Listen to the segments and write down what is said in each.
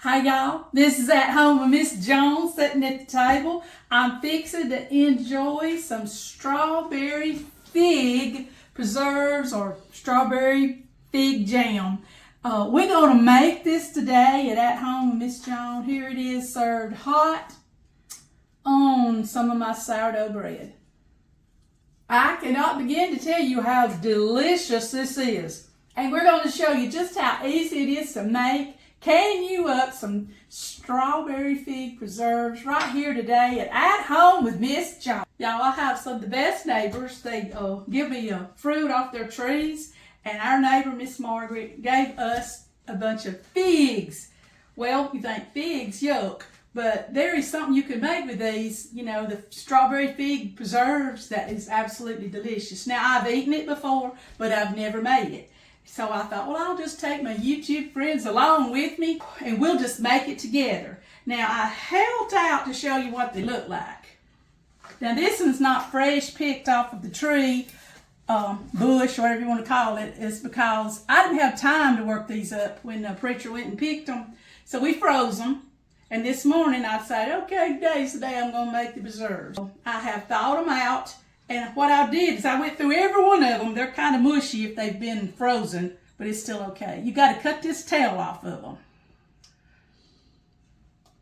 Hi y'all, this is At Home with Miss Jones sitting at the table. I'm fixing to enjoy some strawberry fig preserves or strawberry fig jam. We're going to make this today at Home with Miss Jones. Here it is served hot on some of my sourdough bread. I cannot begin to tell you how delicious this is. And we're going to show you just how easy it is to make. Can you up some strawberry fig preserves right here today at Home with Miss Jones. Y'all, I have some of the best neighbors. They give me fruit off their trees, and our neighbor, Miss Margaret, gave us a bunch of figs. Well, you think figs, yuck, but there is something you can make with these, you know, the strawberry fig preserves that is absolutely delicious. Now, I've eaten it before, but I've never made it. So I thought, well, I'll just take my YouTube friends along with me and we'll just make it together. Now, I held out to show you what they look like. Now, this one's not fresh picked off of the tree, bush, whatever you want to call it. It's because I didn't have time to work these up when the preacher went and picked them. So we froze them. And this morning I decided, okay, today's the day I'm going to make the preserves. I have thawed them out. And what I did is I went through every one of them. They're kind of mushy if they've been frozen, but it's still okay. You got to cut this tail off of them.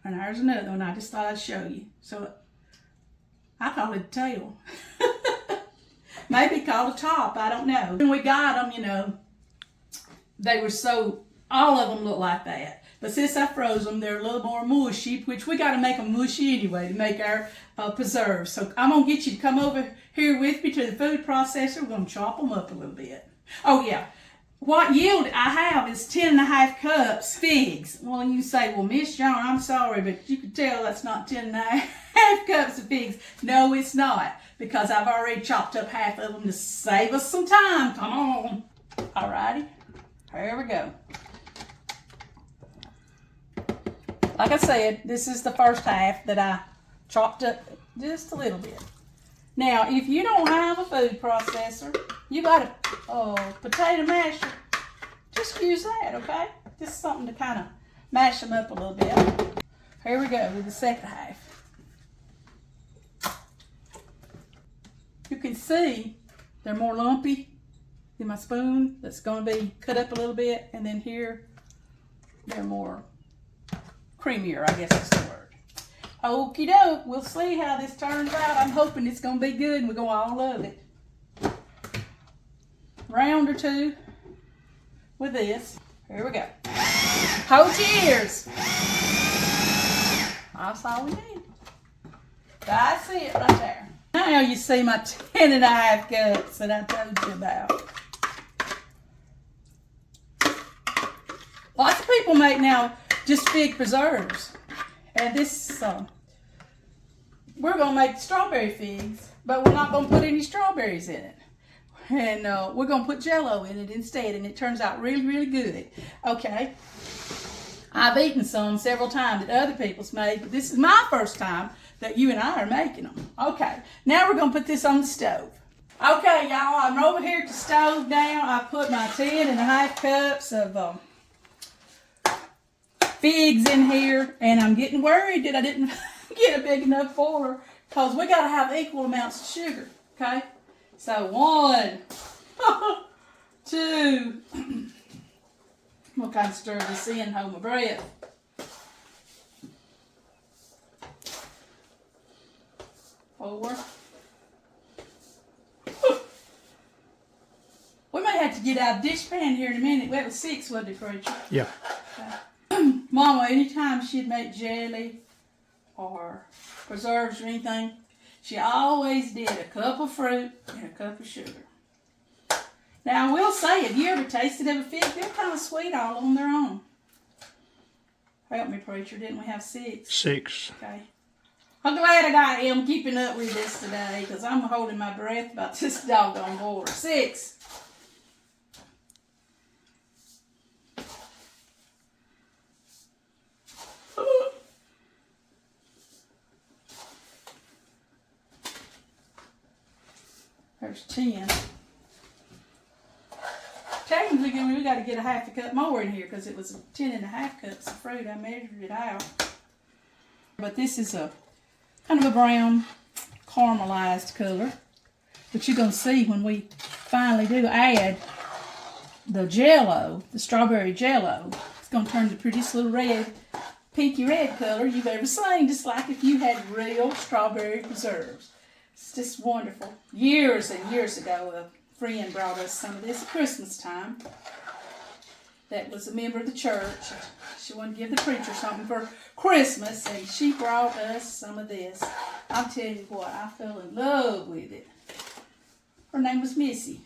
And there's another one I just thought I'd show you. So I call it a tail. Maybe called a top, I don't know. When we got them, you know, they were so, all of them look like that. But since I froze them, they're a little more mushy, which we got to make them mushy anyway to make our preserves. So I'm going to get you to come over here with me to the food processor. We're going to chop them up a little bit. Oh, yeah. What yield I have is 10.5 cups figs. Well, you say, well, Miss John, I'm sorry, but you can tell that's not 10.5 cups of figs. No, it's not, because I've already chopped up half of them to save us some time. Come on. All righty. Here we go. Like I said, this is the first half that I chopped up just a little bit. Now, if you don't have a food processor, you got a potato masher. Just use that, okay? Just something to kind of mash them up a little bit. Here we go with the second half. You can see they're more lumpy than my spoon. That's going to be cut up a little bit. And then here, they're more creamier, I guess is the word. Okie doke, we'll see how this turns out. I'm hoping it's going to be good and we're going to all love it. Round or two with this. Here we go. Hold your ears. That's all we need. That's it right there. Now you see my 10.5 cups that I told you about. Lots of people make now just fig preserves. And this, we're going to make strawberry figs, but we're not going to put any strawberries in it. And we're going to put Jell-O in it instead, and it turns out really, really good. Okay. I've eaten some several times that other people's made, but this is my first time that you and I are making them. Okay. Now we're going to put this on the stove. Okay, y'all, I'm over here at the stove now. I put my 10.5 cups of figs in here, and I'm getting worried that I didn't get a big enough boiler, because we got to have equal amounts of sugar, okay? So 1, 2, we'll kind of stir this in, hold my breath. 4. We may have to get out a dish pan here in a minute. That was 6, wasn't it, Preacher? Yeah. Okay. Mama, anytime she'd make jelly or preserves or anything, she always did a cup of fruit and a cup of sugar. Now, I will say, have you ever tasted of a fig? They're kind of sweet all on their own. Help me, Preacher. Didn't we have 6? 6. Okay. I'm glad that I am keeping up with this today, because I'm holding my breath about this doggone boiler. 6. There's 10. Technically, we got to get a half a cup more in here because it was 10.5 cups of fruit. I measured it out. But this is a kind of a brown caramelized color. But you're going to see when we finally do add the Jell-O, the strawberry Jell-O, it's going to turn the prettiest little red, pinky red color you've ever seen, just like if you had real strawberry preserves. It's just wonderful. Years and years ago, a friend brought us some of this at Christmas time. That was a member of the church. She wanted to give the preacher something for Christmas, and she brought us some of this. I'll tell you what, I fell in love with it. Her name was Missy.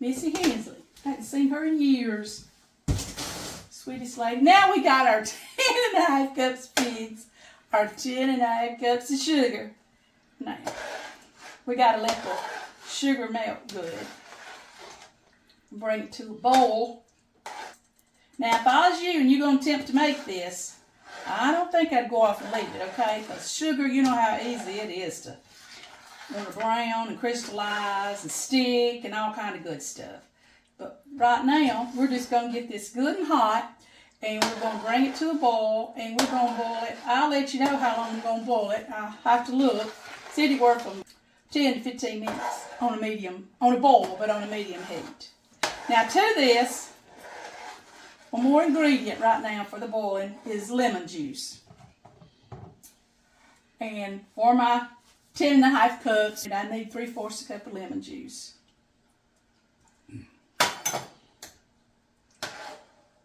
Missy Hensley. I hadn't seen her in years. Sweetest lady. Now we got our 10.5 cups of figs, our 10.5 cups of sugar. Now, we got to let the sugar melt good. Bring it to a bowl. Now, if I was you and you're going to attempt to make this, I don't think I'd go off and leave it, okay? Because sugar, you know how easy it is to want to brown and crystallize and stick and all kind of good stuff. But right now, we're just going to get this good and hot, and we're going to bring it to a boil, and we're going to boil it. I'll let you know how long we're going to boil it. I'll have to look. It's anywhere from 10 to 15 minutes on a boil, but on a medium heat. Now to this, one more ingredient right now for the boiling is lemon juice. And for my 10.5 cups, I need 3/4 cup of lemon juice.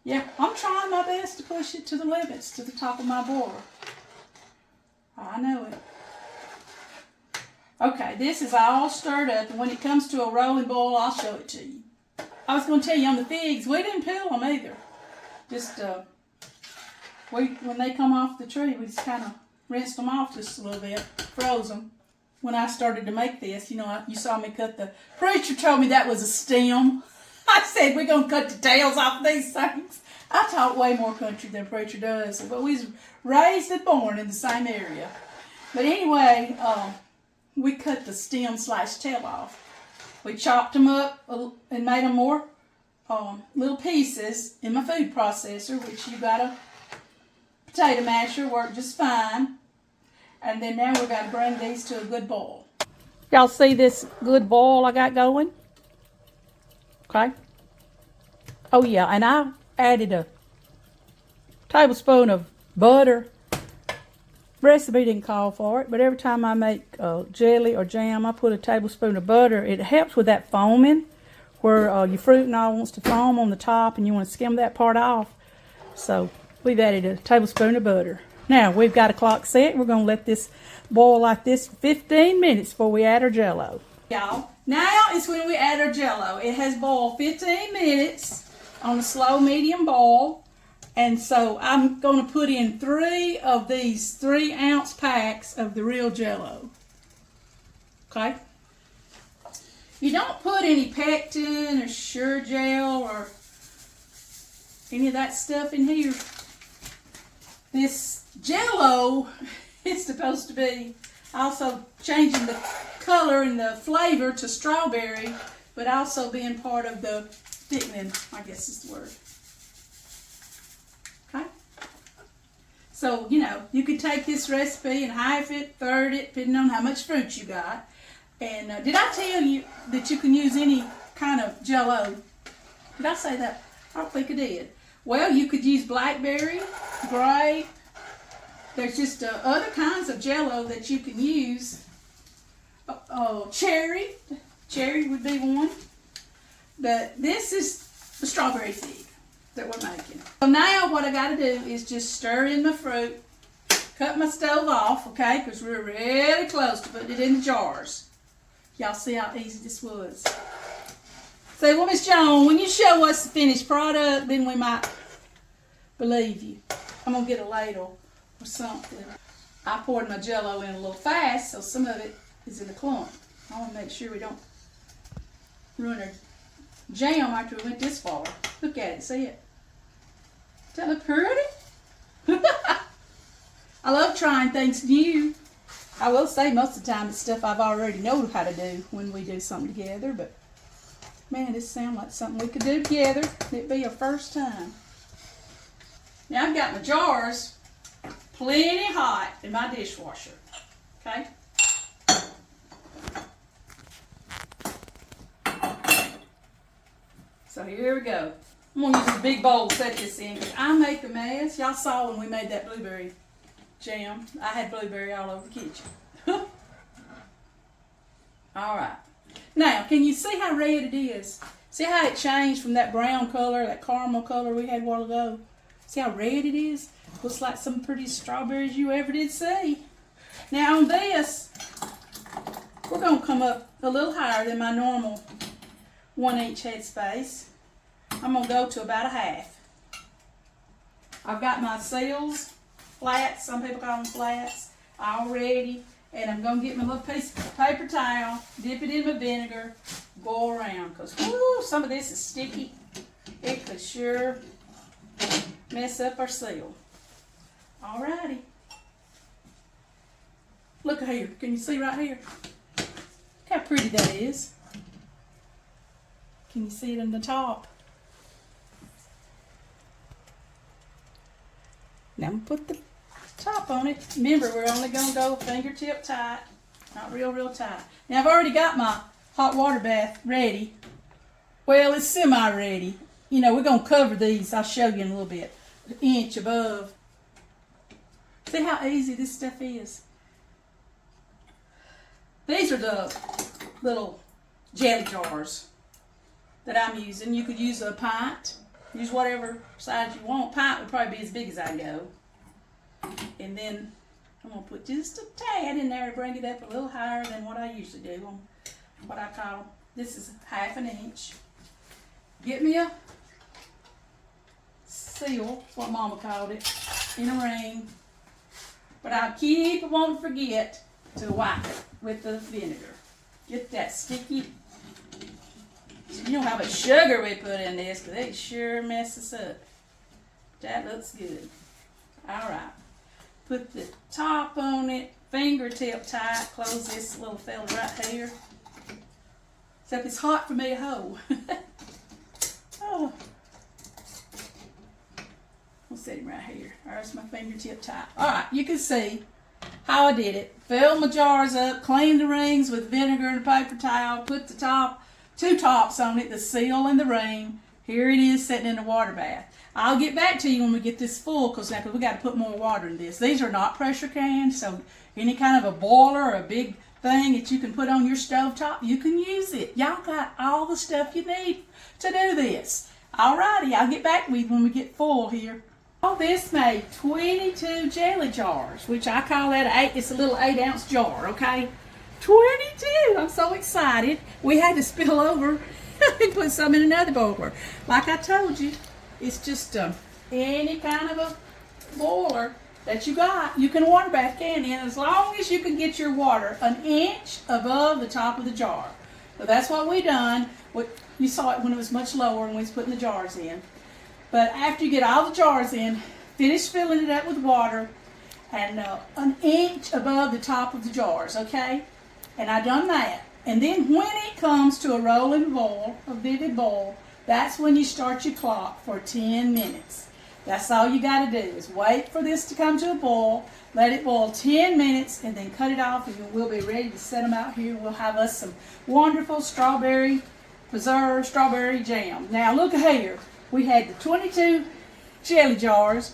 Yeah, I'm trying my best to push it to the limits, to the top of my boiler. I know it. Okay, this is all stirred up, and when it comes to a rolling boil, I'll show it to you. I was going to tell you on the figs, we didn't peel them either. Just, when they come off the tree, we just kind of rinsed them off just a little bit, froze them. When I started to make this, you saw me cut the, preacher told me that was a stem. I said, we're going to cut the tails off these things. I talk way more country than preacher does, but we was raised and born in the same area. But anyway, we cut the stem/tail off. We chopped them up and made them more little pieces in my food processor, which you got a potato masher, worked just fine. And then now we've got to bring these to a good boil. Y'all see this good boil I got going? Okay. Oh yeah, and I added a tablespoon of butter. Recipe didn't call for it, but every time I make jelly or jam, I put a tablespoon of butter. It helps with that foaming, where your fruit and all wants to foam on the top, and you want to skim that part off. So we've added a tablespoon of butter. Now we've got a clock set. We're going to let this boil like this for 15 minutes before we add our Jell-O. Y'all, now is when we add our Jell-O. It has boiled 15 minutes on a slow medium boil. And so I'm going to put in 3 of these 3-ounce packs of the real Jell-O. Okay? You don't put any pectin or sure gel or any of that stuff in here. This Jell-O is supposed to be also changing the color and the flavor to strawberry, but also being part of the thickening, I guess is the word. Okay? So, you could take this recipe and half it, third it, depending on how much fruit you got. And did I tell you that you can use any kind of Jell-O? Did I say that? I don't think I did. Well, you could use blackberry, grape. There's just other kinds of Jell-O that you can use. Cherry. Cherry would be one. But this is the strawberry fig that we're making. So now what I got to do is just stir in my fruit, cut my stove off, okay, because we're really close to putting it in the jars. Y'all see how easy this was. Say, well, Miss Joan, when you show us the finished product, then we might believe you. I'm going to get a ladle or something. I poured my Jell-O in a little fast, so some of it is in a clump. I want to make sure we don't ruin our jam after we went this far. Look at it, see it? Does that look pretty? I love trying things new. I will say most of the time it's stuff I've already know how to do when we do something together, but Man, this sounds like something we could do together. It'd be a first time. Now I've got my jars plenty hot in my dishwasher. Okay? So here we go. I'm gonna use a big bowl to set this in because I make a mess. Y'all saw when we made that blueberry jam. I had blueberry all over the kitchen. Alright. Now, can you see how red it is? See how it changed from that brown color, that caramel color we had a while ago? See how red it is? Looks like some prettiest strawberries you ever did see. Now on this, we're going to come up a little higher than my normal 1-inch headspace. I'm going to go to about a half. I've got my seals, flats, some people call them flats, all ready. And I'm going to get my little piece of paper towel, dip it in my vinegar, go around. Because, whoo, some of this is sticky. It could sure mess up our seal. Alrighty. Look here. Can you see right here? Look how pretty that is. Can you see it on the top? Now I'm going to put the top on it. Remember, we're only going to go fingertip tight, not real tight. Now I've already got my hot water bath ready. Well, it's semi-ready. You know, we're going to cover these. I'll show you in a little bit. An inch above. See how easy this stuff is? These are the little jelly jars that I'm using. You could use a pint. Use whatever size you want. Pint would probably be as big as I go. And then I'm going to put just a tad in there to bring it up a little higher than what I usually do on what I call, this is 1/2 inch. Get me a seal, what Mama called it, in a ring. But I keep wanting to forget to wipe it with the vinegar. Get that sticky. You know how much sugar we put in this, because it sure messes up. That looks good. Alright. Put the top on it, fingertip tight, close this little fella right here. Except it's hot for me to hold. Oh. We'll set him right here. There's my fingertip tight. Alright, you can see how I did it. Filled my jars up, cleaned the rings with vinegar and a paper towel, put the top, 2 tops on it, the seal and the ring. Here it is sitting in the water bath. I'll get back to you when we get this full because we got to put more water in this. These are not pressure cans, so any kind of a boiler or a big thing that you can put on your stovetop, you can use it. Y'all got all the stuff you need to do this. Alrighty, I'll get back with you when we get full here. All this made 22 jelly jars, which I call that it's a little 8-ounce jar, okay? 22! I'm so excited. We had to spill over and put some in another boiler. Like I told you, it's just any kind of a boiler that you got, you can water bath can in as long as you can get your water 1 inch above the top of the jar. So that's what we done. You saw it when it was much lower when we was putting the jars in. But after you get all the jars in, finish filling it up with water and 1 inch above the top of the jars, okay? And I done that. And then when it comes to a rolling boil, a vivid boil, that's when you start your clock for 10 minutes. That's all you got to do is wait for this to come to a boil, let it boil 10 minutes, and then cut it off, and we'll be ready to set them out here. We'll have us some wonderful strawberry preserved strawberry jam. Now look here. We had the 22 jelly jars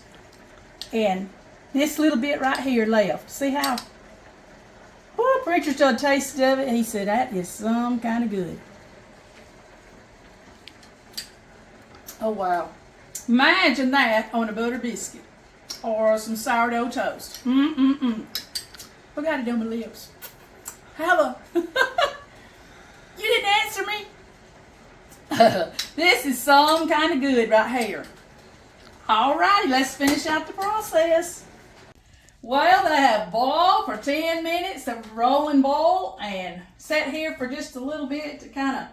and this little bit right here left. See how? Oh, Richard still tasted of it. He said that is some kind of good. Oh wow. Imagine that on a butter biscuit or some sourdough toast. I got it on my lips. Hello. You didn't answer me? This is some kind of good right here. Alrighty, let's finish out the process. Well, they have boiled for 10 minutes, the rolling boil, and sat here for just a little bit to kind of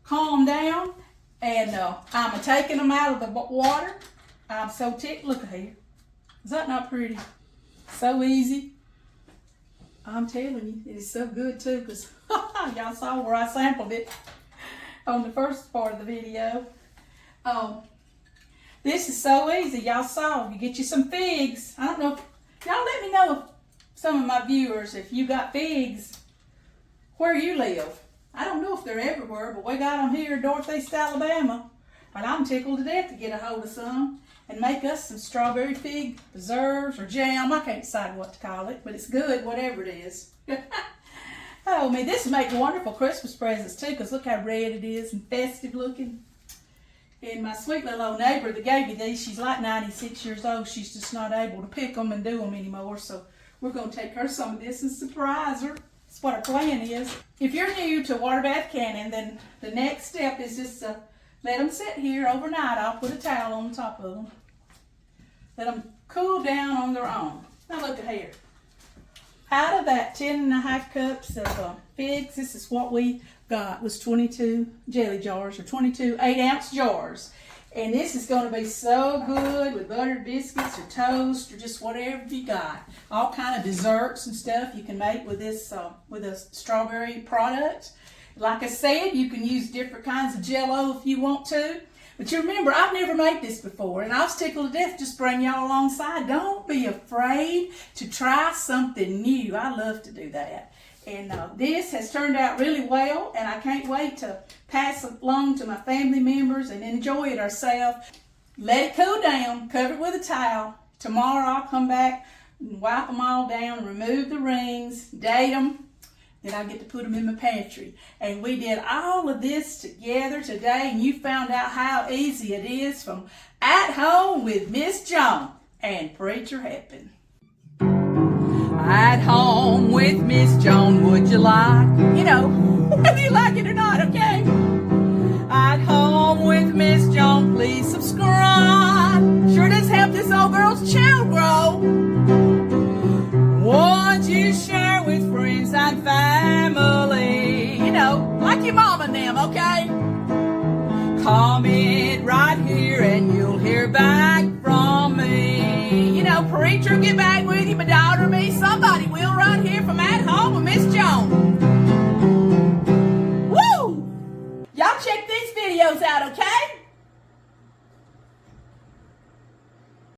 calm down. And I'm taking them out of the water. I'm so ticked. Look here. Is that not pretty? So easy. I'm telling you, it is so good too, because y'all saw where I sampled it. on the first part of the video. This is so easy. Y'all saw. You get you some figs. I don't know. Y'all let me know, if some of my viewers, if you got figs where you live. I don't know if they're everywhere, but we got them here in Northeast Alabama. And I'm tickled to death to get a hold of some and make us some strawberry fig preserves or jam. I can't decide what to call it, but it's good, whatever it is. Oh, man, this would make wonderful Christmas presents, too, because look how red it is and festive looking. And my sweet little old neighbor that gave me these, she's like 96 years old. She's just not able to pick them and do them anymore. So we're going to take her some of this and surprise her. That's what our plan is. If you're new to water bath canning, then the next step is just to let them sit here overnight. I'll put a towel on top of them. Let them cool down on their own. Now look at here. Out of that 10.5 cups of figs, this is what we got, was 22 jelly jars, or 22 8-ounce jars. And this is going to be so good with buttered biscuits or toast or just whatever you got. All kind of desserts and stuff you can make with this, with a strawberry product. Like I said, you can use different kinds of Jell-O if you want to. But you remember, I've never made this before, and I was tickled to death to just bring y'all alongside. Don't be afraid to try something new. I love to do that. And this has turned out really well, and I can't wait to pass it along to my family members and enjoy it ourselves. Let it cool down, cover it with a towel. Tomorrow I'll come back and wipe them all down, remove the rings, date them. Then I get to put them in my pantry. And we did all of this together today, and you found out how easy it is from At Home with Miss Joan and Preacher Happen. At Home with Miss Joan, would you like? You know, whether you like it or not, okay? At Home with Miss Joan, please subscribe. Sure does help this old girl's channel grow. Won't you share with friends and family? You know, like your mom and them, okay? Comment right here and you'll hear back from me. You know, Preacher, get back